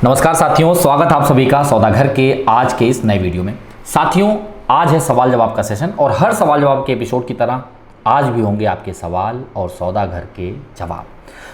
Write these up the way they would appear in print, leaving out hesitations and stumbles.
नमस्कार साथियों, स्वागत आप सभी का सौदागर के आज के इस नए वीडियो में। साथियों, आज है सवाल जवाब का सेशन और हर सवाल जवाब के एपिसोड की तरह आज भी होंगे आपके सवाल और सौदागर के जवाब।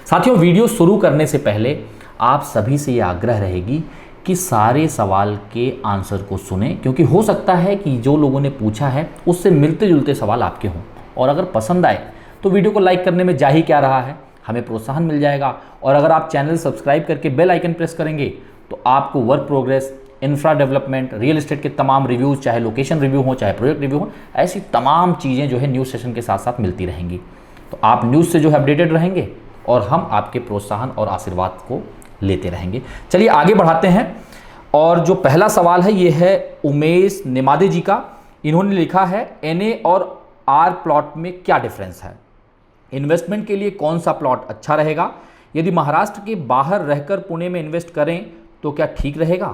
साथियों, वीडियो शुरू करने से पहले आप सभी से ये आग्रह रहेगी कि सारे सवाल के आंसर को सुने, क्योंकि हो सकता है कि जो लोगों ने पूछा है उससे मिलते जुलते सवाल आपके हों, और अगर पसंद आए तो वीडियो को लाइक करने में जा ही क्या रहा है, हमें प्रोत्साहन मिल जाएगा। और अगर आप चैनल सब्सक्राइब करके बेल आइकन प्रेस करेंगे तो आपको work progress, infra development, real estate के तमाम रिव्यूज़, चाहे लोकेशन रिव्यू हो चाहे प्रोजेक्ट रिव्यू हो, ऐसी तमाम चीज़ें जो है न्यूज़ सेशन के साथ साथ मिलती रहेंगी। तो आप न्यूज़ से जो है अपडेटेड रहेंगे और हम आपके प्रोत्साहन और आशीर्वाद को लेते रहेंगे। चलिए आगे बढ़ाते हैं। और जो पहला सवाल है ये है उमेश निमादे जी का। इन्होंने लिखा है NA और R प्लॉट में क्या डिफरेंस है, इन्वेस्टमेंट के लिए कौन सा प्लॉट अच्छा रहेगा, यदि महाराष्ट्र के बाहर रहकर पुणे में इन्वेस्ट करें तो क्या ठीक रहेगा,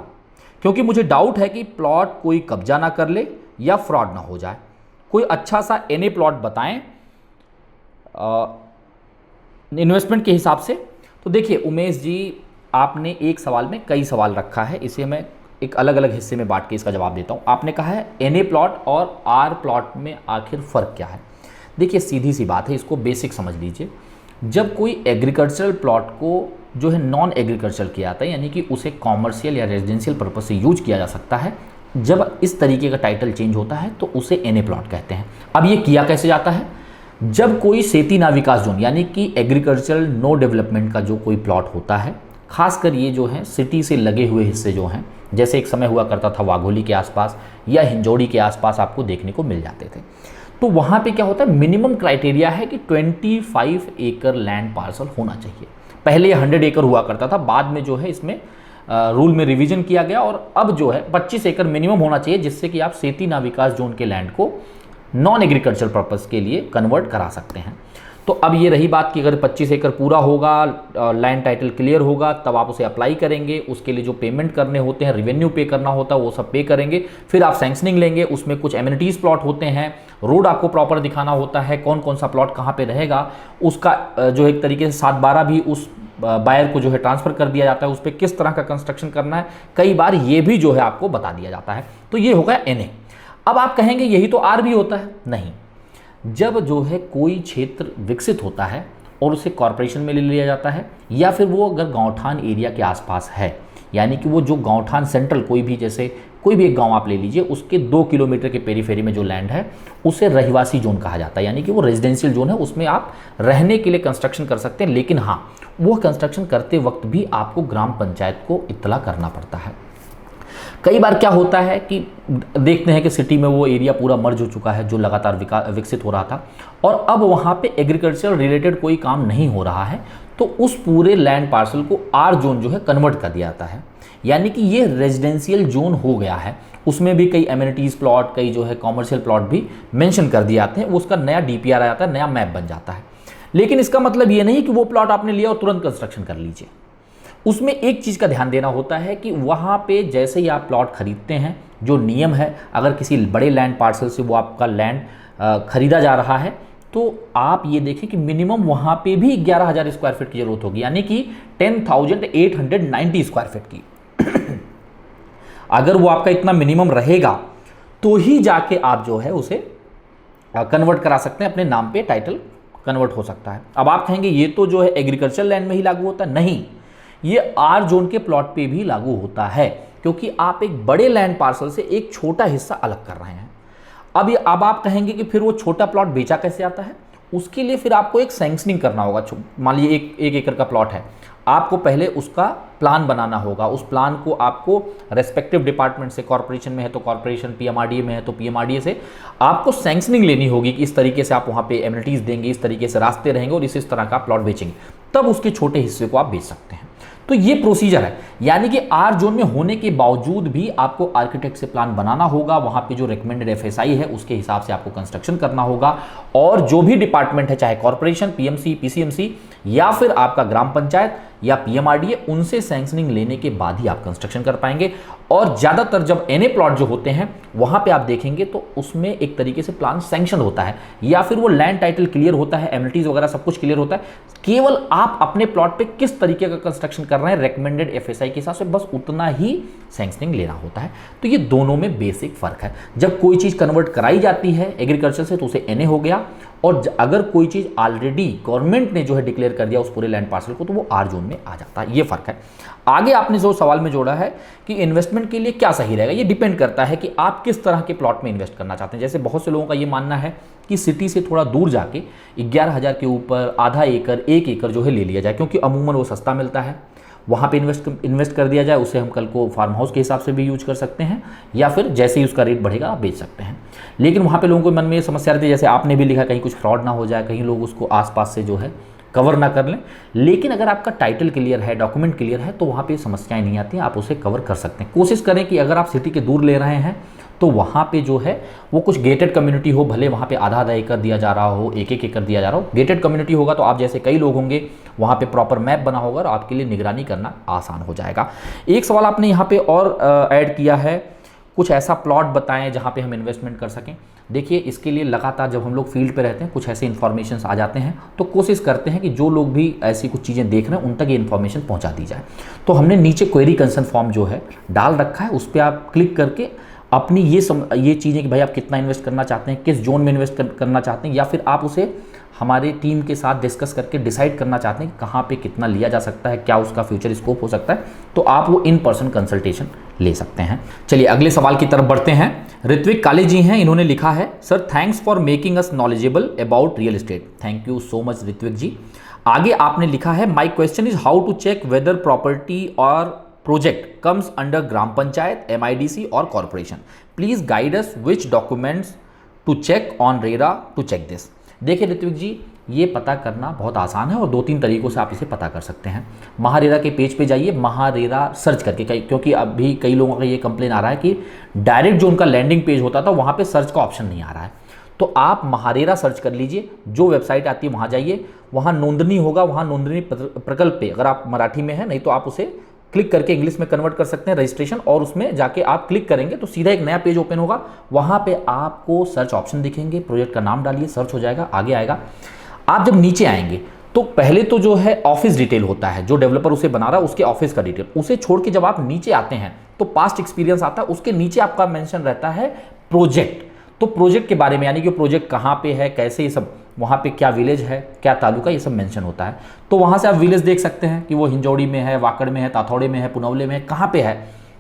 क्योंकि मुझे डाउट है कि प्लॉट कोई कब्जा ना कर ले या फ्रॉड ना हो जाए। कोई अच्छा सा NA प्लॉट बताएं इन्वेस्टमेंट के हिसाब से। तो देखिए उमेश जी, आपने एक सवाल में कई सवाल रखा है, इसे मैं एक अलग अलग हिस्से में बांट के इसका जवाब देता हूँ। आपने कहा है NA प्लॉट और R प्लॉट में आखिर फ़र्क क्या है। देखिए सीधी सी बात है, इसको बेसिक समझ लीजिए। जब कोई एग्रीकल्चरल प्लॉट को जो है नॉन एग्रीकल्चरल किया जाता है, यानी कि उसे कॉमर्शियल या रेजिडेंशियल पर्पज से यूज किया जा सकता है, जब इस तरीके का टाइटल चेंज होता है तो उसे NA प्लॉट कहते हैं। अब ये किया कैसे जाता है, जब कोई सेती ना विकास जोन यानी कि एग्रीकल्चरल नो डेवलपमेंट का जो कोई प्लॉट होता है, खासकर ये जो है सिटी से लगे हुए हिस्से जो हैं, जैसे एक समय हुआ करता था वाघोली के आसपास या हिंजौड़ी के आसपास आपको देखने को मिल जाते थे, तो वहाँ पे क्या होता है, मिनिमम क्राइटेरिया है कि 25 एकड़ लैंड पार्सल होना चाहिए। पहले ये 100 एकड़ हुआ करता था, बाद में जो है इसमें रूल में रिवीजन किया गया और अब जो है 25 एकड़ मिनिमम होना चाहिए, जिससे कि आप सेती ना विकास जोन के लैंड को नॉन एग्रीकल्चर पर्पस के लिए कन्वर्ट करा सकते हैं। तो अब ये रही बात कि अगर 25 एकड़ पूरा होगा, लैंड टाइटल क्लियर होगा, तब आप उसे अप्लाई करेंगे। उसके लिए जो पेमेंट करने होते हैं, रेवेन्यू पे करना होता है, वो सब पे करेंगे। फिर आप सैंक्शनिंग लेंगे, उसमें कुछ एमिनिटीज़ प्लॉट होते हैं, रोड आपको प्रॉपर दिखाना होता है, कौन कौन सा प्लॉट कहाँ पे रहेगा, उसका जो एक तरीके से 7/12 भी उस बायर को जो है ट्रांसफ़र कर दिया जाता है, उस पर किस तरह का कंस्ट्रक्शन करना है, कई बार ये भी जो है आपको बता दिया जाता है। तो ये होगा NA। अब आप कहेंगे यही तो R भी होता है। नहीं, जब जो है कोई क्षेत्र विकसित होता है और उसे कॉरपोरेशन में ले लिया जाता है, या फिर वो अगर गांवठान एरिया के आसपास है, यानी कि वो जो गांवठान सेंट्रल कोई भी, जैसे कोई भी एक गांव आप ले लीजिए, उसके 2 किलोमीटर के पेरीफेरी में जो लैंड है उसे रहिवासी जोन कहा जाता है, यानी कि वो रेजिडेंशियल जोन है, उसमें आप रहने के लिए कंस्ट्रक्शन कर सकते हैं। लेकिन हाँ, वो कंस्ट्रक्शन करते वक्त भी आपको ग्राम पंचायत को इत्तला करना पड़ता है। कई बार क्या होता है कि देखते हैं कि सिटी में वो एरिया पूरा मर्ज हो चुका है जो लगातार विकसित हो रहा था, और अब वहाँ पे एग्रीकल्चर रिलेटेड कोई काम नहीं हो रहा है, तो उस पूरे लैंड पार्सल को R जोन जो है कन्वर्ट कर दिया जाता है, यानी कि ये रेजिडेंशियल जोन हो गया है। उसमें भी कई एमिनिटीज़ प्लॉट, कई जो है कॉमर्शियल प्लॉट भी मेंशन कर दिए जाते हैं, उसका नया DPR आ जाता है, नया मैप बन जाता है। लेकिन इसका मतलब ये नहीं कि वो प्लॉट आपने लिया और तुरंत कंस्ट्रक्शन कर लीजिए। उसमें एक चीज़ का ध्यान देना होता है कि वहाँ पे जैसे ही आप प्लॉट खरीदते हैं, जो नियम है, अगर किसी बड़े लैंड पार्सल से वो आपका लैंड खरीदा जा रहा है, तो आप ये देखें कि मिनिमम वहाँ पे भी 11,000 स्क्वायर फीट की ज़रूरत होगी, यानी कि 10,890 स्क्वायर फीट की। अगर वो आपका इतना मिनिमम रहेगा तो ही जाके आप जो है उसे कन्वर्ट करा सकते हैं, अपने नाम पे टाइटल कन्वर्ट हो सकता है। अब आप कहेंगे ये तो जो है एग्रीकल्चर लैंड में ही लागू होता है। नहीं, ये R जोन के प्लॉट पे भी लागू होता है, क्योंकि आप एक बड़े लैंड पार्सल से एक छोटा हिस्सा अलग कर रहे हैं। अब आप कहेंगे कि फिर वो छोटा प्लॉट बेचा कैसे आता है। उसके लिए फिर आपको एक सैंक्शनिंग करना होगा। मान लीजिए 1 एकड़ का प्लॉट है, आपको पहले उसका प्लान बनाना होगा। उस प्लान को आपको रेस्पेक्टिव डिपार्टमेंट से, कॉर्पोरेशन में है तो कॉर्पोरेशन, PMRDA में है तो PMRDA से आपको सैंक्शनिंग लेनी होगी कि इस तरीके से आप वहाँ पे एमिनिटीज़ देंगे, इस तरीके से रास्ते रहेंगे और इस तरह का प्लॉट बेचेंगे, तब उसके छोटे हिस्से को आप बेच सकते हैं। तो ये प्रोसीजर है, यानी कि R जोन में होने के बावजूद भी आपको आर्किटेक्ट से प्लान बनाना होगा, वहाँ पे जो रिकमेंडेड FSI है उसके हिसाब से आपको कंस्ट्रक्शन करना होगा, और जो भी डिपार्टमेंट है, चाहे कॉर्पोरेशन, PMC, PCMC या फिर आपका ग्राम पंचायत या पीएमआरडीए, उनसे सैंक्शनिंग लेने के बाद ही आप कंस्ट्रक्शन कर पाएंगे। और ज़्यादातर जब एनए प्लॉट जो होते हैं वहाँ पे आप देखेंगे तो उसमें एक तरीके से प्लान सैंक्शन होता है या फिर वो लैंड टाइटल क्लियर होता है, एमिनिटीज वगैरह सब कुछ क्लियर होता है। केवल आप अपने प्लॉट पे किस तरीके का कंस्ट्रक्शन कर रहे हैं रेकमेंडेड एफएसआई के हिसाब से, बस उतना ही सैंक्शनिंग लेना होता है। तो ये दोनों में बेसिक फर्क है। जब कोई चीज़ कन्वर्ट कराई जाती है एग्रीकल्चर से तो उसे एनए हो गया, और अगर कोई चीज़ ऑलरेडी गवर्नमेंट ने जो है डिक्लेयर कर दिया उस पूरे लैंड पार्सल को तो वो आर जोन में आ जाता है। ये फर्क है। आगे आपने जो सवाल में जोड़ा है कि इन्वेस्टमेंट के लिए क्या सही रहेगा, ये डिपेंड करता है कि आप किस तरह के प्लॉट में इन्वेस्ट करना चाहते हैं। जैसे बहुत से लोगों का ये मानना है कि सिटी से थोड़ा दूर जाके 11,000 के ऊपर आधा एकड़ 1 एकड़ जो है ले लिया जाए, क्योंकि अमूमन वो सस्ता मिलता है, वहाँ पे इन्वेस्ट कर दिया जाए। उसे हम कल को फार्म हाउस के हिसाब से भी यूज कर सकते हैं या फिर जैसे ही उसका रेट बढ़ेगा आप बेच सकते हैं। लेकिन वहाँ पे लोगों को मन में ये समस्या रहती है, जैसे आपने भी लिखा, कहीं कुछ फ्रॉड ना हो जाए, कहीं लोग उसको आसपास से जो है कवर ना कर लें। लेकिन अगर आपका टाइटल क्लियर है, डॉक्यूमेंट क्लियर है, तो वहाँ पे समस्याएं नहीं आती हैं, आप उसे कवर कर सकते हैं। कोशिश करें कि अगर आप सिटी के दूर ले रहे हैं तो वहाँ पे जो है वो कुछ गेटेड कम्युनिटी हो, भले वहाँ पे आधा आधा एकड़ दिया जा रहा हो, 1-1 एकड़ दिया जा रहा हो। गेटेड कम्युनिटी होगा तो आप जैसे कई लोग होंगे, वहाँ पे प्रॉपर मैप बना होगा और आपके लिए निगरानी करना आसान हो जाएगा। एक सवाल आपने यहाँ पे और ऐड किया है, कुछ ऐसा प्लॉट बताएं जहाँ पे हम इन्वेस्टमेंट कर सकें। देखिए, इसके लिए लगातार जब हम लोग फील्ड पे रहते हैं कुछ ऐसे इन्फॉर्मेशन आ जाते हैं तो कोशिश करते हैं कि जो लोग भी ऐसी कुछ चीज़ें देख रहे हैं उन तक ये इन्फॉर्मेशन पहुँचा दी जाए। तो हमने नीचे क्वेरी कंसर्न फॉर्म जो है डाल रखा है, उस पर आप क्लिक करके अपनी ये चीज़ें कि भाई आप कितना इन्वेस्ट करना चाहते हैं, किस जोन में इन्वेस्ट करना चाहते हैं, या फिर आप उसे हमारे टीम के साथ डिस्कस करके डिसाइड करना चाहते हैं कि कहाँ पे कितना लिया जा सकता है, क्या उसका फ्यूचर स्कोप हो सकता है, तो आप वो इन पर्सन कंसल्टेशन ले सकते हैं। चलिए अगले सवाल की तरफ बढ़ते हैं। ऋत्विक काले जी हैं, इन्होंने लिखा है, sir thanks for making us knowledgeable about real estate. Thank you so much Ritvik ji. आगे आपने लिखा है, my question is how to check whether property और project comes under gram panchayat, MIDC और corporation. Please guide us which documents to check on RERA to check this. देखिए ऋत्विक जी, ये पता करना बहुत आसान है और 2-3 तरीकों से आप इसे पता कर सकते हैं। महारेरा के पेज पे जाइए, महारेरा सर्च करके, क्योंकि अभी कई लोगों का ये कंप्लेन आ रहा है कि डायरेक्ट जो उनका लैंडिंग पेज होता था वहाँ पे सर्च का ऑप्शन नहीं आ रहा है। तो आप महारेरा सर्च कर लीजिए, जो वेबसाइट आती है वहाँ जाइए, वहाँ नोंदनी होगा, वहाँ नोंदनी प्रकल्प पे अगर आप मराठी में है, नहीं तो आप उसे क्लिक करके इंग्लिश में कन्वर्ट कर सकते हैं रजिस्ट्रेशन, और उसमें जाके आप क्लिक करेंगे तो सीधा एक नया पेज ओपन होगा। वहाँ पे आपको सर्च ऑप्शन दिखेंगे, प्रोजेक्ट का नाम डालिए, सर्च हो जाएगा, आगे आएगा। आप जब नीचे आएंगे तो पहले तो जो है ऑफिस डिटेल होता है, जो डेवलपर उसे बना रहा है उसके ऑफिस का डिटेल, उसे छोड़ के जब आप नीचे आते हैं तो पास्ट एक्सपीरियंस आता है, उसके नीचे आपका मेंशन रहता है प्रोजेक्ट। तो प्रोजेक्ट के बारे में, यानी कि प्रोजेक्ट कहाँ पे है, कैसे, ये सब, वहाँ पे क्या विलेज है, क्या तालुका, ये सब मेंशन होता है। तो वहाँ से आप विलेज देख सकते हैं कि वो हिंजौड़ी में है, वाकड़ में है, ताथौड़े में है, पुनौले में है, कहाँ पे है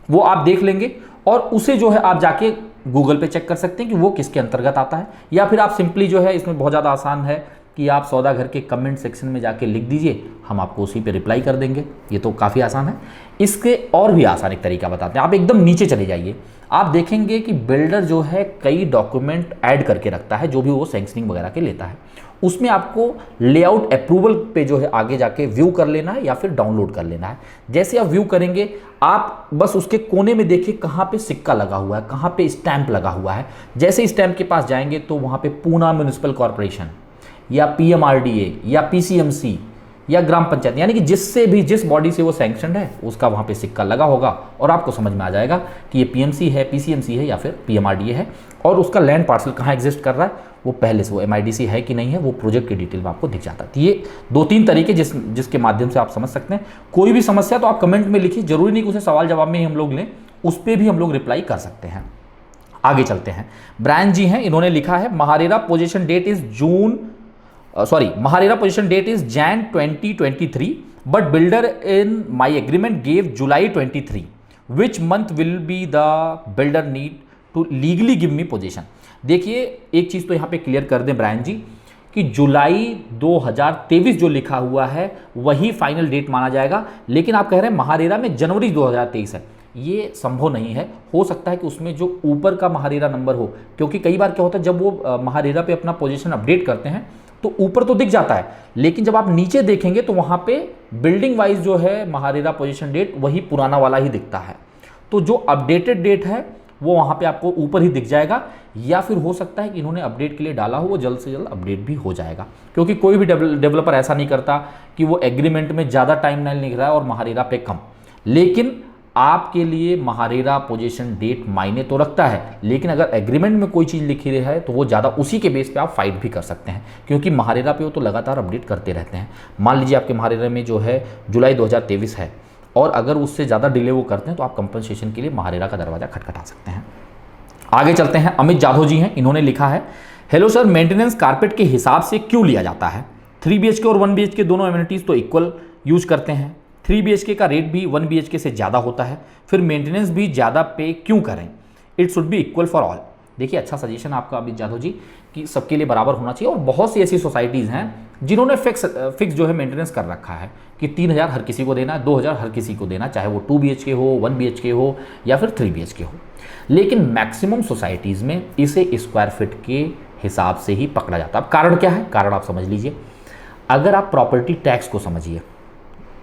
वो आप देख लेंगे। और उसे जो है आप जाके गूगल पे चेक कर सकते हैं कि वो किसके अंतर्गत आता है। या फिर आप सिंपली जो है, इसमें बहुत ज़्यादा आसान है कि आप सौदा घर के कमेंट सेक्शन में जाके लिख दीजिए, हम आपको उसी पे रिप्लाई कर देंगे। ये तो काफ़ी आसान है। इसके और भी आसान एक तरीका बताते हैं। आप एकदम नीचे चले जाइए, आप देखेंगे कि बिल्डर जो है कई डॉक्यूमेंट ऐड करके रखता है जो भी वो सैंक्शनिंग वगैरह के लेता है। उसमें आपको लेआउट अप्रूवल पे जो है आगे जाके व्यू कर लेना है या फिर डाउनलोड कर लेना है। जैसे आप व्यू करेंगे, आप बस उसके कोने में देखिए कहाँ पे सिक्का लगा हुआ है, कहाँ पे स्टैंप लगा हुआ है। जैसे स्टैंप के पास जाएंगे तो वहाँ पे पूना म्यूनिसिपल कॉर्पोरेशन या PMRDA या PCMC या ग्राम पंचायत, यानी कि जिस बॉडी से वो सैंक्शनड है उसका वहाँ पे सिक्का लगा होगा और आपको समझ में आ जाएगा कि ये PMC है, PCMC है या फिर PMRDA है, और उसका लैंड पार्सल कहाँ एग्जिस्ट कर रहा है, वो पहले से वो MIDC है कि नहीं है, वो प्रोजेक्ट की डिटेल में आपको दिख जाता है। तो ये 2-3 तरीके जिसके माध्यम से आप समझ सकते हैं। कोई भी समस्या तो आप कमेंट में लिखिए, जरूरी नहीं कि उसे सवाल जवाब में ही हम लोग लें, उस पर भी हम लोग रिप्लाई कर सकते हैं। आगे चलते हैं। ब्रायन जी हैं, इन्होंने लिखा है, MahaRERA possession date is Jan 2023, but builder in my agreement gave July 23. Which month will be the builder need to legally give me possession? देखिए, एक चीज़ तो यहाँ पे क्लियर कर दें ब्रायन जी कि जुलाई 2023 जो लिखा हुआ है वही फाइनल डेट माना जाएगा। लेकिन आप कह रहे हैं महारेरा में जनवरी 2023 है, ये संभव नहीं है। हो सकता है कि उसमें जो ऊपर का महारेरा नंबर हो, क्योंकि कई बार क्या होता है जब वो महारेरा पे अपना पोजीशन अपडेट करते हैं तो ऊपर तो दिख जाता है, लेकिन जब आप नीचे देखेंगे तो वहाँ पे बिल्डिंग वाइज जो है महारेरा पोजीशन डेट वही पुराना वाला ही दिखता है। तो जो अपडेटेड डेट है वो वहाँ पे आपको ऊपर ही दिख जाएगा, या फिर हो सकता है कि इन्होंने अपडेट के लिए डाला हो, वो जल्द से जल्द अपडेट भी हो जाएगा। क्योंकि कोई भी डेवलपर ऐसा नहीं करता कि वो एग्रीमेंट में ज़्यादा टाइम लाइन लिख रहा है और महारेरा पे कम, लेकिन आपके लिए महारेरा पोजीशन डेट मायने तो रखता है, लेकिन अगर एग्रीमेंट में कोई चीज़ लिखी रही है तो वो ज़्यादा उसी के बेस पे आप फाइट भी कर सकते हैं, क्योंकि महारेरा पे वो तो लगातार अपडेट करते रहते हैं। मान लीजिए आपके महारेरा में जो है जुलाई 2023 है और अगर उससे ज़्यादा डिले वो करते हैं तो आप कंपनसेशन के लिए महारेरा का दरवाज़ा खटखटा सकते हैं। आगे चलते हैं, अमित जाधव जी हैं, इन्होंने लिखा है, हेलो सर, मेंटेनेंस कारपेट के हिसाब से क्यों लिया जाता है? 3 BHK और 1 BHK दोनों एमिनिटीज़ तो इक्वल यूज करते हैं, 3 BHK का रेट भी 1 BHK से ज़्यादा होता है, फिर मेंटेनेंस भी ज़्यादा पे क्यों करें? It should be equal for all. देखिए, अच्छा सजेशन आपका अमित जाधव जी कि सबके लिए बराबर होना चाहिए, और बहुत सी ऐसी सोसाइटीज़ हैं जिन्होंने फिक्स जो है मेंटेनेंस कर रखा है कि 3000 हर किसी को देना है, 2000 हर किसी को देना, चाहे वो 2 BHK हो, 1 BHK हो या फिर 3 BHK हो। लेकिन मैक्सिमम सोसाइटीज़ में इसे स्क्वायर फीट के हिसाब से ही पकड़ा जाता है। अब कारण क्या है? कारण आप समझ लीजिए। अगर आप प्रॉपर्टी टैक्स को समझिए,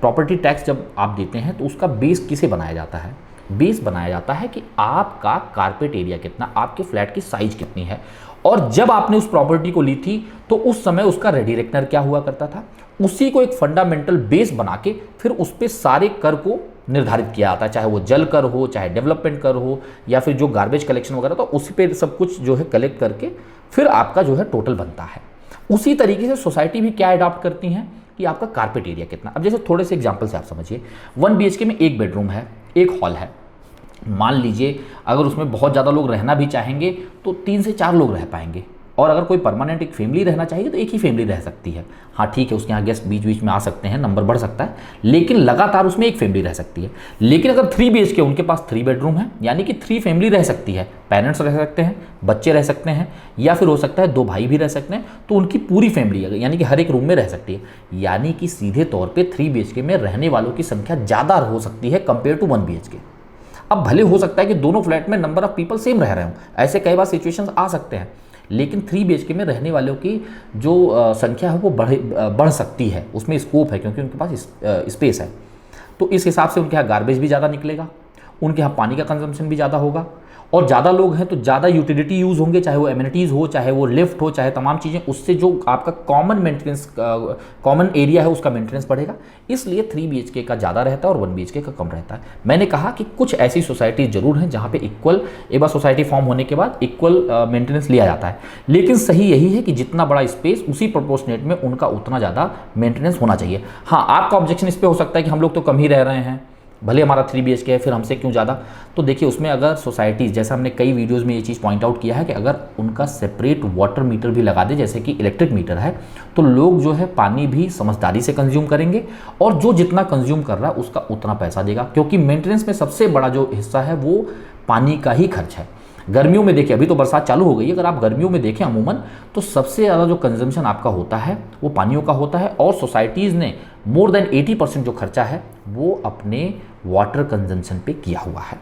प्रॉपर्टी टैक्स जब आप देते हैं तो उसका बेस किसे बनाया जाता है? बेस बनाया जाता है कि आपका कारपेट एरिया कितना, आपके फ्लैट की साइज कितनी है, और जब आपने उस प्रॉपर्टी को ली थी तो उस समय उसका रेडी रेकनर क्या हुआ करता था, उसी को एक फंडामेंटल बेस बना के फिर उस पर सारे कर को निर्धारित किया जाता है, चाहे वो जल कर हो, चाहे डेवलपमेंट कर हो, या फिर जो गार्बेज कलेक्शन वगैरह, तो उसी पे सब कुछ जो है कलेक्ट करके फिर आपका जो है टोटल बनता है। उसी तरीके से सोसाइटी भी क्या अडॉप्ट करती हैं कि आपका कारपेट एरिया कितना। अब जैसे थोड़े से एग्जांपल से आप समझिए, 1 BHK में एक बेडरूम है, एक हॉल है। मान लीजिए अगर उसमें बहुत ज़्यादा लोग रहना भी चाहेंगे तो 3 से 4 लोग रह पाएंगे, और अगर कोई परमानेंट एक फैमिली रहना चाहिए तो एक ही फैमिली रह सकती है। हाँ ठीक है, उसके यहाँ गेस्ट बीच बीच में आ सकते हैं, नंबर बढ़ सकता है, लेकिन लगातार उसमें एक फैमिली रह सकती है। लेकिन अगर 3 BHK उनके पास 3 बेडरूम है, यानी कि 3 फैमिली रह सकती है, पेरेंट्स रह सकते हैं, बच्चे रह सकते हैं, या फिर हो सकता है 2 भाई भी रह सकते हैं, तो उनकी पूरी फैमिली यानी कि हर एक रूम में रह सकती है। यानी कि सीधे तौर पर 3 BHK में रहने वालों की संख्या ज़्यादा हो सकती है कंपेयर टू 1 BHK। अब भले हो सकता है कि दोनों फ्लैट में नंबर ऑफ पीपल सेम रह रहे हों, ऐसे कई बार सिचुएशंस आ सकते हैं, लेकिन 3 BHK में रहने वालों की जो संख्या है वो बढ़ सकती है, उसमें स्कोप है क्योंकि उनके पास स्पेस है। तो इस हिसाब से उनके यहाँ गार्बेज भी ज़्यादा निकलेगा, उनके यहाँ पानी का कंजम्पशन भी ज़्यादा होगा, और ज़्यादा लोग हैं तो ज़्यादा यूटिलिटी यूज़ होंगे, चाहे वो एमिनिटीज़ हो, चाहे वो लिफ्ट हो, चाहे तमाम चीज़ें, उससे जो आपका कॉमन मेंटेनेंस कॉमन एरिया है उसका मेंटेनेंस बढ़ेगा। इसलिए 3 BHK का ज़्यादा रहता है और 1 BHK का कम रहता है। मैंने कहा कि कुछ ऐसी सोसाइटी जरूर हैं जहाँ पे इक्वल, एक बार सोसाइटी फॉर्म होने के बाद इक्वल मेंटेनेंस लिया जाता है, लेकिन सही यही है कि जितना बड़ा स्पेस उसी प्रोपोर्शनेट में उनका उतना ज़्यादा मेंटेनेंस होना चाहिए। हाँ, आपका ऑब्जेक्शन इस पर हो सकता है कि हम लोग तो कम ही रह रहे हैं, भले हमारा 3 BHK है, फिर हमसे क्यों ज़्यादा। तो देखिए, उसमें अगर सोसाइटीज़, जैसा हमने कई वीडियोस में ये चीज़ पॉइंट आउट किया है कि अगर उनका सेपरेट वाटर मीटर भी लगा दे, जैसे कि इलेक्ट्रिक मीटर है, तो लोग जो है पानी भी समझदारी से कंज्यूम करेंगे, और जो जितना कंज्यूम कर रहा है उसका उतना पैसा देगा, क्योंकि मेंटेनेंस में सबसे बड़ा जो हिस्सा है वो पानी का ही खर्च है। गर्मियों में देखिए, अभी तो बरसात चालू हो गई है, अगर आप गर्मियों में देखें अमूमन तो सबसे ज़्यादा जो कंजम्पशन आपका होता है वो पानियों का होता है, और सोसाइटीज़ ने मोर देन 80% जो खर्चा है वो अपने वाटर कंजम्पशन पे किया हुआ है।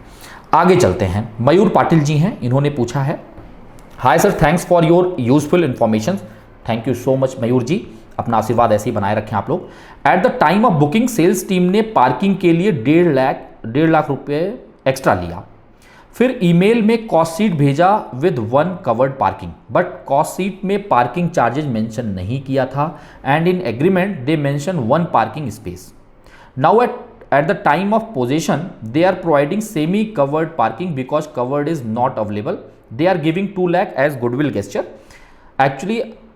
आगे चलते हैं, मयूर पाटिल जी हैं, इन्होंने पूछा है, hi sir, thanks for your useful information. Thank you so much Mayur ji, अपना आशीर्वाद ऐसे ही बनाए रखें आप लोग। At the time of booking sales team ने पार्किंग के लिए 1.5 लाख रुपये एक्स्ट्रा लिया, फिर ईमेल में कॉस्ट शीट भेजा with 1 covered parking, but cost sheet में पार्किंग चार्जेज मेंशन नहीं किया था, and in agreement they mention 1 parking space. Now at the time of possession they are providing semi covered parking because covered is not available. They are giving 2 lakh as goodwill gesture. Actually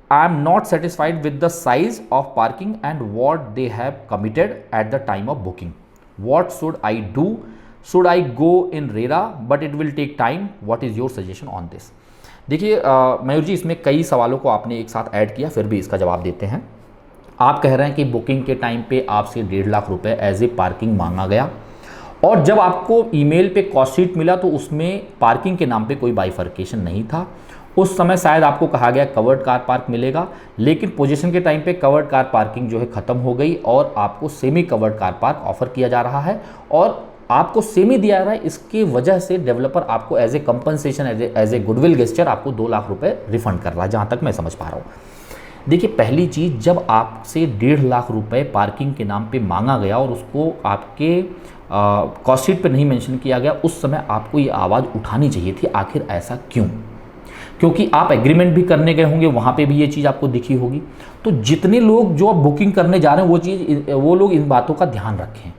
I am not satisfied with the size of parking and what they have committed at the time of booking. What should I do? Should I go in RERA? But it will take time. What is your suggestion on this? देखिए मयूर जी, इसमें कई सवालों को आपने एक साथ add किया, फिर भी इसका जवाब देते हैं। आप कह रहे हैं कि बुकिंग के टाइम पे आपसे 1.5 लाख रुपए एज ए पार्किंग मांगा गया, और जब आपको ईमेल पे कॉस्ट शीट मिला तो उसमें पार्किंग के नाम पे कोई बाइफर्केशन नहीं था। उस समय शायद आपको कहा गया कवर्ड कार पार्क मिलेगा, लेकिन पोजीशन के टाइम पे कवर्ड कार पार्किंग जो है ख़त्म हो गई और आपको semi covered car park offer किया जा रहा है, और आपको सेमी दिया जा रहा है। इसकी वजह से डेवलपर आपको as a compensation, as a goodwill gesture आपको 2 लाख रुपये रिफंड कर रहा है, जहाँ तक मैं समझ पा रहा हूँ। देखिए, पहली चीज़, जब आपसे 1.5 लाख रुपए पार्किंग के नाम पे मांगा गया और उसको आपके कॉस्ट शीट पे नहीं मेंशन किया गया, उस समय आपको ये आवाज़ उठानी चाहिए थी, आखिर ऐसा क्यों? क्योंकि आप एग्रीमेंट भी करने गए होंगे, वहाँ पे भी ये चीज़ आपको दिखी होगी। तो जितने लोग जो अब बुकिंग करने जा रहे हैं वो लोग इन बातों का ध्यान रखें।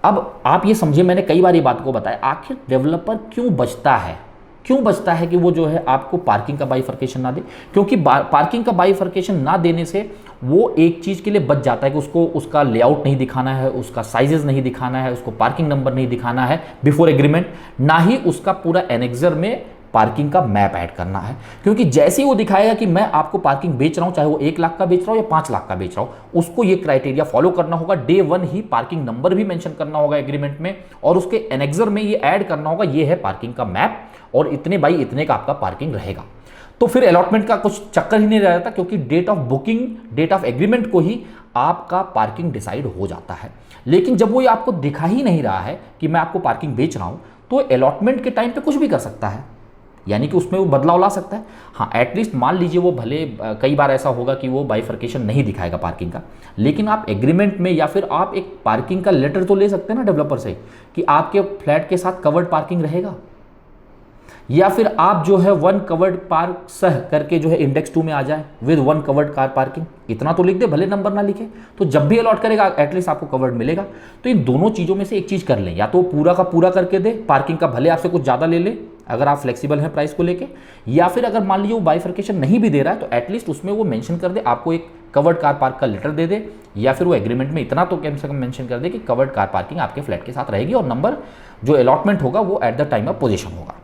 अब आप ये समझिए, मैंने कई बार ये बात को बताया, आखिर डेवलपर क्यों बचता है कि वो जो है आपको पार्किंग का बाइफर्केशन ना दे, क्योंकि पार्किंग का बाइफर्केशन ना देने से वो एक चीज़ के लिए बच जाता है कि उसको उसका लेआउट नहीं दिखाना है, उसका साइजेस नहीं दिखाना है, उसको पार्किंग नंबर नहीं दिखाना है बिफोर एग्रीमेंट, ना ही उसका पूरा एनेक्सर में पार्किंग का मैप ऐड करना है। क्योंकि जैसे ही वो दिखाएगा कि मैं आपको पार्किंग बेच रहा हूं, चाहे वो 1 लाख का बेच रहा हूं या 5 लाख का बेच रहा हूं, उसको ये क्राइटेरिया फॉलो करना होगा। डे 1 ही पार्किंग नंबर भी मेंशन करना होगा एग्रीमेंट में, और उसके एनेक्सर में ये ऐड करना होगा, ये है पार्किंग का मैप और इतने बाई इतने का आपका पार्किंग रहेगा। तो फिर अलॉटमेंट का कुछ चक्कर ही नहीं रहता, क्योंकि date of booking, date of agreement को ही आपका पार्किंग डिसाइड हो जाता है। लेकिन जब वो ये आपको दिखा ही नहीं रहा है कि मैं आपको पार्किंग बेच रहा हूं, तो अलॉटमेंट के टाइम पे कुछ भी कर सकता है, यानी कि उसमें वो बदलाव ला सकता है। हाँ, एटलीस्ट मान लीजिए वो भले कई बार ऐसा होगा कि वो बाइफर्केशन नहीं दिखाएगा पार्किंग का, लेकिन आप एग्रीमेंट में या फिर आप एक पार्किंग का लेटर तो ले सकते हैं ना डेवलपर से कि आपके फ्लैट के साथ कवर्ड पार्किंग रहेगा, या फिर आप जो है 1 कवर्ड पार्क सह करके जो है इंडेक्स 2 में आ जाए विद 1 कवर्ड कार पार्किंग, इतना तो लिख दे, भले नंबर ना लिखे, तो जब भी अलॉट करेगा एटलीस्ट आपको कवर्ड मिलेगा। तो इन दोनों चीज़ों में से एक चीज़ कर लें, या तो पूरा का पूरा करके दे पार्किंग का, भले आपसे कुछ ज़्यादा ले ले अगर आप फ्लेक्सिबल हैं प्राइस को लेके, या फिर अगर मान लीजिए वो बाइफर्केशन नहीं भी दे रहा है तो एटलीस्ट उसमें वो मेंशन कर दे, आपको एक कवर्ड कार पार्क का लेटर दे दे, या फिर वो एग्रीमेंट में इतना तो कम से कम मेंशन कर दे कि कवर्ड कार पार्किंग आपके फ्लैट के साथ रहेगी और नंबर जो अलॉटमेंट होगा वो eight the time of position होगा।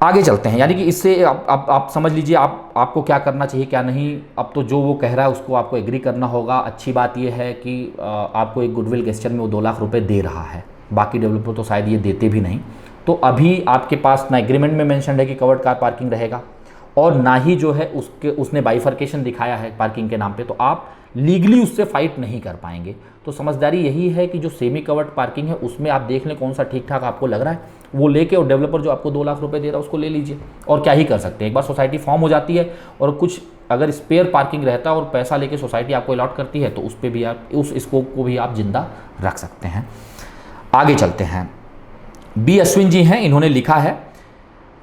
आगे चलते हैं, यानी कि इससे आप समझ लीजिए आपको क्या करना चाहिए क्या नहीं। अब तो जो वो कह रहा है उसको आपको एग्री करना होगा। अच्छी बात यह है कि आपको एक गुडविल गेस्चर में वो 2 लाख रुपए दे रहा है, बाकी डेवलपर तो शायद ये देते भी नहीं। तो अभी आपके पास ना एग्रीमेंट में मेंशन है कि कवर्ड कार पार्किंग रहेगा, और ना ही जो है उसने बाइफर्केशन दिखाया है पार्किंग के नाम पे, तो आप लीगली उससे फाइट नहीं कर पाएंगे। तो समझदारी यही है कि जो सेमी कवर्ड पार्किंग है उसमें आप देख लें कौन सा ठीक ठाक आपको लग रहा है, वो लेके, और डेवलपर जो आपको 2 लाख रुपए दे रहा है उसको ले लीजिए। और क्या ही कर सकते हैं, एक बार सोसाइटी फॉर्म हो जाती है और कुछ अगर स्पेयर पार्किंग रहता है और पैसा लेके सोसाइटी आपको अलॉट करती है तो उस पर भी आप उस स्कोप को भी आप जिंदा रख सकते हैं। आगे चलते हैं, बी अश्विन जी हैं, इन्होंने लिखा है,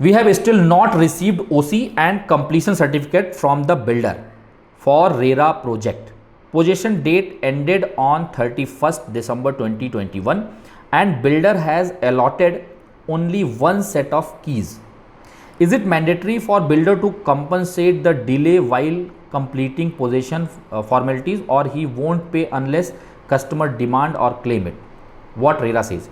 we have still not received OC and completion certificate from the builder for RERA project. Possession date ended on 31st December 2021 and builder has allotted only one set of keys. Is it mandatory for builder to compensate the delay while completing possession formalities, or he won't pay unless customer demand or claim it? What RERA says.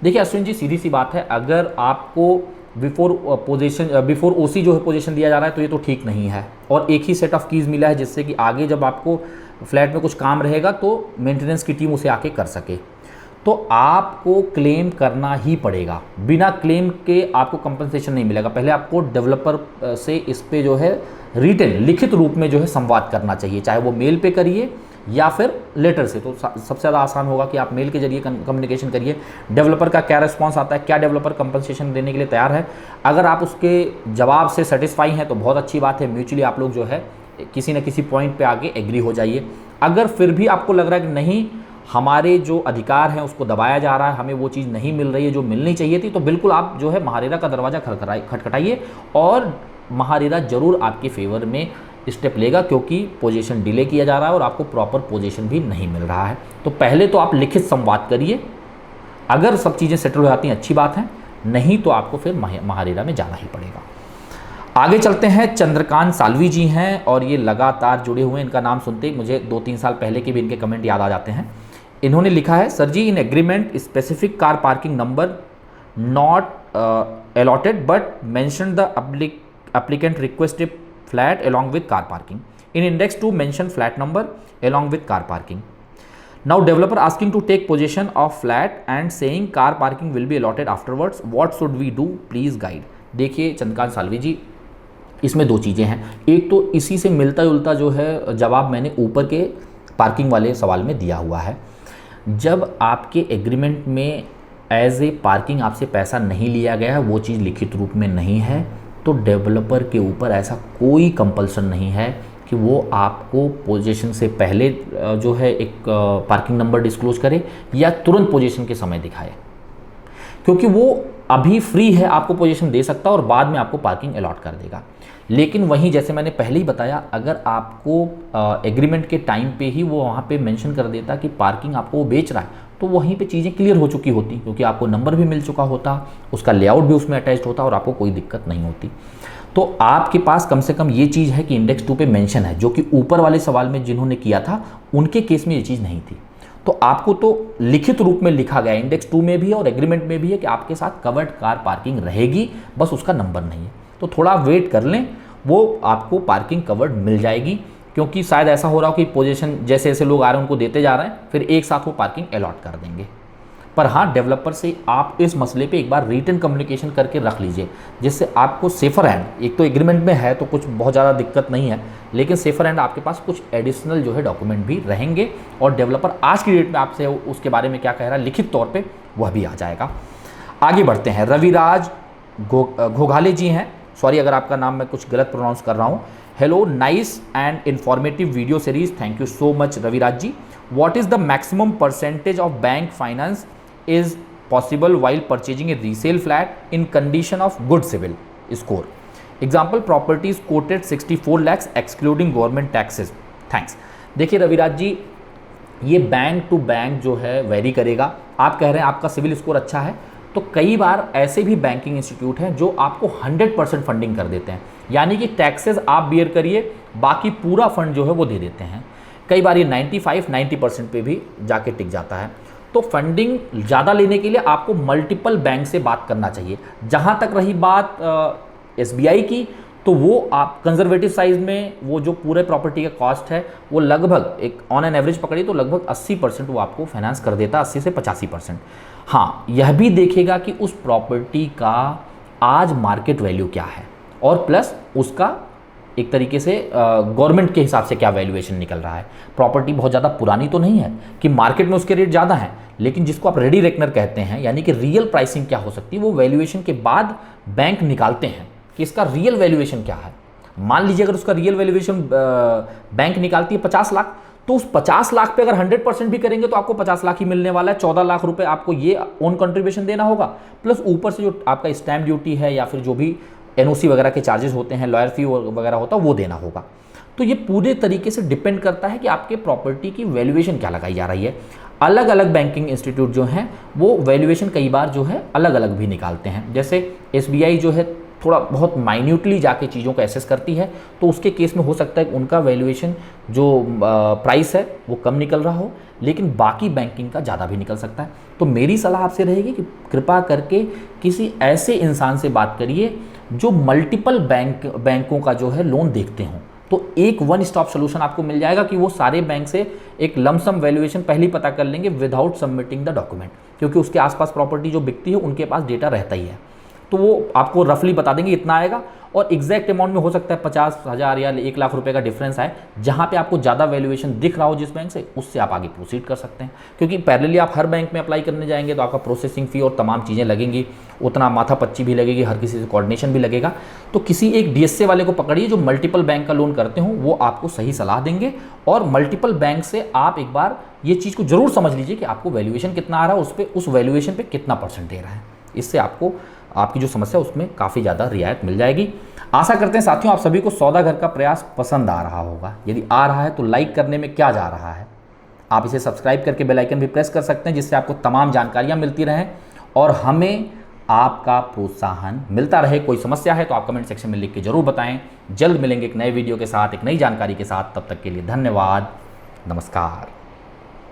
देखिए अश्विन जी, सीधी सी बात है, अगर आपको before ओसी जो है position दिया जा रहा है तो ये तो ठीक नहीं है, और एक ही सेट ऑफ कीज़ मिला है जिससे कि आगे जब आपको फ्लैट में कुछ काम रहेगा तो मेंटेनेंस की टीम उसे आके कर सके, तो आपको क्लेम करना ही पड़ेगा। बिना क्लेम के आपको कंपनसेशन नहीं मिलेगा। पहले आपको डेवलपर से इस पे जो है रिटन लिखित रूप में जो है संवाद करना चाहिए, चाहे वो मेल पे करिए या फिर लेटर से, तो सबसे ज़्यादा आसान होगा कि आप मेल के जरिए कम्युनिकेशन करिए। डेवलपर का क्या रिस्पांस आता है, क्या डेवलपर कंपनसेशन देने के लिए तैयार है, अगर आप उसके जवाब से सेटिस्फाई हैं तो बहुत अच्छी बात है, म्यूचुअली आप लोग जो है किसी न किसी पॉइंट पे आगे एग्री हो जाइए। अगर फिर भी आपको लग रहा है कि नहीं, हमारे जो अधिकार हैं उसको दबाया जा रहा है, हमें वो चीज़ नहीं मिल रही है जो मिलनी चाहिए थी, तो बिल्कुल आप जो है महारेरा का दरवाज़ा खटखटाइए, और महारेरा ज़रूर आपके फेवर में स्टेप लेगा, क्योंकि पोजीशन डिले किया जा रहा है और आपको प्रॉपर पोजीशन भी नहीं मिल रहा है। तो पहले तो आप लिखित संवाद करिए, अगर सब चीज़ें सेटल हो जाती हैं अच्छी बात है, नहीं तो आपको फिर महारेरा में जाना ही पड़ेगा। आगे चलते हैं, चंद्रकांत सालवी जी हैं और ये लगातार जुड़े हुए हैं, इनका नाम सुनते ही मुझे 2-3 साल पहले के भी इनके कमेंट याद आ जाते हैं। इन्होंने लिखा है, sir ji, in agreement specific car parking number not allotted but mention the applicant request a flat along with car parking. In index 2 mention flat number along with car parking. Now developer asking to take possession of flat and saying car parking will be allotted afterwards. What should we do? Please guide. देखिए चंद्रकांत सालवी जी, इसमें 2 चीज़ें हैं। एक तो इसी से मिलता जुलता जो है जवाब मैंने ऊपर के पार्किंग वाले सवाल में दिया हुआ है। जब आपके एग्रीमेंट में एज ए पार्किंग आपसे पैसा नहीं लिया गया है, वो चीज़ लिखित रूप में नहीं है, तो डेवलपर के ऊपर ऐसा कोई कंपल्सन नहीं है कि वो आपको पोजीशन से पहले जो है एक पार्किंग नंबर डिस्क्लोज करे या तुरंत पोजीशन के समय दिखाए, क्योंकि वो अभी फ्री है, आपको पोजीशन दे सकता है और बाद में आपको पार्किंग अलॉट कर देगा। लेकिन वहीं जैसे मैंने पहले ही बताया, अगर आपको एग्रीमेंट के टाइम पे ही वो वहाँ पे मेंशन कर देता कि पार्किंग आपको वो बेच रहा है, तो वहीं पे चीज़ें क्लियर हो चुकी होती, क्योंकि आपको नंबर भी मिल चुका होता, उसका लेआउट भी उसमें अटैच्ड होता और आपको कोई दिक्कत नहीं होती। तो आपके पास कम से कम ये चीज़ है कि इंडेक्स 2 पे मेंशन है, जो कि ऊपर वाले सवाल में जिन्होंने किया था उनके केस में ये चीज़ नहीं थी। तो आपको तो लिखित रूप में लिखा गया इंडेक्स 2 में भी और एग्रीमेंट में भी है कि आपके साथ कवर्ड कार पार्किंग रहेगी, बस उसका नंबर नहीं है। तो थोड़ा वेट कर लें, वो आपको पार्किंग कवर्ड मिल जाएगी, क्योंकि शायद ऐसा हो रहा हो कि पोजीशन जैसे जैसे लोग आ रहे हैं उनको देते जा रहे हैं, फिर एक साथ वो पार्किंग अलॉट कर देंगे। पर हाँ, डेवलपर से आप इस मसले पे एक बार रिटन कम्युनिकेशन करके रख लीजिए, जिससे आपको सेफर हैंड, एक तो एग्रीमेंट में है तो कुछ बहुत ज़्यादा दिक्कत नहीं है, लेकिन सेफर हैंड आपके पास कुछ एडिशनल जो है डॉक्यूमेंट भी रहेंगे, और डेवलपर आज की डेट में आपसे उसके बारे में क्या कह रहा है लिखित तौर पर वह भी आ जाएगा। आगे बढ़ते हैं। रविराज घोघाले जी हैं, सॉरी अगर आपका नाम मैं कुछ गलत प्रोनाउंस कर रहा हूँ। Hello, nice and informative video series, thank you so much Raviraj ji. What is the maximum percentage of bank finance is possible while purchasing a resale flat in condition of good civil score? Example, properties quoted 64 lakhs excluding government taxes. Thanks. देखिए रविराज जी, ये bank to bank जो है very करेगा। आप कह रहे हैं आपका सिविल स्कोर अच्छा है, तो कई बार ऐसे भी बैंकिंग इंस्टीट्यूट हैं जो आपको 100% फंडिंग कर देते हैं, यानी कि टैक्सेस आप बियर करिए, बाकी पूरा फंड जो है वो दे देते हैं। कई बार ये 95-90% पे भी जाके टिक जाता है। तो फंडिंग ज़्यादा लेने के लिए आपको मल्टीपल बैंक से बात करना चाहिए। जहाँ तक रही बात SBI की, तो वो आप कंजर्वेटिव साइज में वो जो पूरे प्रॉपर्टी का कॉस्ट है वो लगभग एक ऑन एन एवरेज पकड़िए तो लगभग 80% वो आपको फाइनेंस कर देता, 80 से 85%। हाँ, यह भी देखेगा कि उस प्रॉपर्टी का आज मार्केट वैल्यू क्या है, और प्लस उसका एक तरीके से गवर्नमेंट के हिसाब से क्या वैल्यूएशन निकल रहा है। प्रॉपर्टी बहुत ज़्यादा पुरानी तो नहीं है कि मार्केट में उसके रेट ज़्यादा हैं, लेकिन जिसको आप रेडी रेकनर कहते हैं, यानी कि रियल प्राइसिंग क्या हो सकती है, वो वैल्यूएशन के बाद बैंक निकालते हैं कि इसका रियल वैल्यूएशन क्या है। मान लीजिए अगर उसका रियल वैल्यूएशन बैंक निकालती है 50 लाख, तो उस 50 लाख पे अगर 100% भी करेंगे तो आपको 50 लाख ही मिलने वाला है। 14 लाख रुपए आपको ये ओन कंट्रीब्यूशन देना होगा, प्लस ऊपर से जो आपका स्टैम्प ड्यूटी है या फिर जो भी NOC वगैरह के चार्जेस होते हैं, लॉयर फी वगैरह होता है, वो देना होगा। तो ये पूरे तरीके से डिपेंड करता है कि आपके प्रॉपर्टी की वैल्यूएशन क्या लगाई जा रही है। अलग अलग बैंकिंग इंस्टीट्यूट जो हैं वो वैल्यूएशन कई बार जो है अलग अलग भी निकालते हैं। जैसे SBI जो है थोड़ा बहुत माइन्यूटली जाके चीज़ों को एसेस करती है, तो उसके केस में हो सकता है कि उनका वैल्यूएशन जो प्राइस है वो कम निकल रहा हो, लेकिन बाकी बैंकिंग का ज़्यादा भी निकल सकता है। तो मेरी सलाह आपसे रहेगी कि कृपा करके किसी ऐसे इंसान से बात करिए जो मल्टीपल बैंकों का जो है लोन देखते हों, तो एक वन स्टॉप सोल्यूशन आपको मिल जाएगा कि वो सारे बैंक से एक लमसम वैल्यूएशन पहले ही पता कर लेंगे विदाउट सबमिटिंग द डॉक्यूमेंट, क्योंकि उसके आसपास प्रॉपर्टी जो बिकती है उनके पास डेटा रहता ही है। तो वो आपको रफली बता देंगे इतना आएगा, और एग्जैक्ट अमाउंट में हो सकता है 50,000 या 1 लाख रुपए का डिफरेंस आए। जहाँ पे आपको ज़्यादा वैल्यूएशन दिख रहा हो जिस बैंक से, उससे आप आगे प्रोसीड कर सकते हैं, क्योंकि पैरेलली आप हर बैंक में अप्लाई करने जाएंगे तो आपका प्रोसेसिंग फ़ी और तमाम चीज़ें लगेंगी, उतना माथापच्ची भी लगेगी, हर किसी से कोऑर्डिनेशन भी लगेगा। तो किसी एक DSA वाले को पकड़िए जो मल्टीपल बैंक का लोन करते हों, वो आपको सही सलाह देंगे। और मल्टीपल बैंक से आप एक बार ये चीज़ को जरूर समझ लीजिए कि आपको वैल्यूएशन कितना आ रहा है, उस वैल्यूएशन पे कितना % दे रहा है। इससे आपको आपकी जो समस्या उसमें काफ़ी ज़्यादा रियायत मिल जाएगी। आशा करते हैं साथियों आप सभी को सौदा घर का प्रयास पसंद आ रहा होगा। यदि आ रहा है तो लाइक करने में क्या जा रहा है, आप इसे सब्सक्राइब करके बेल आइकन भी प्रेस कर सकते हैं, जिससे आपको तमाम जानकारियाँ मिलती रहें और हमें आपका प्रोत्साहन मिलता रहे। कोई समस्या है तो आप कमेंट सेक्शन में लिख के जरूर बताएं। जल्द मिलेंगे एक नए वीडियो के साथ, एक नई जानकारी के साथ। तब तक के लिए धन्यवाद, नमस्कार।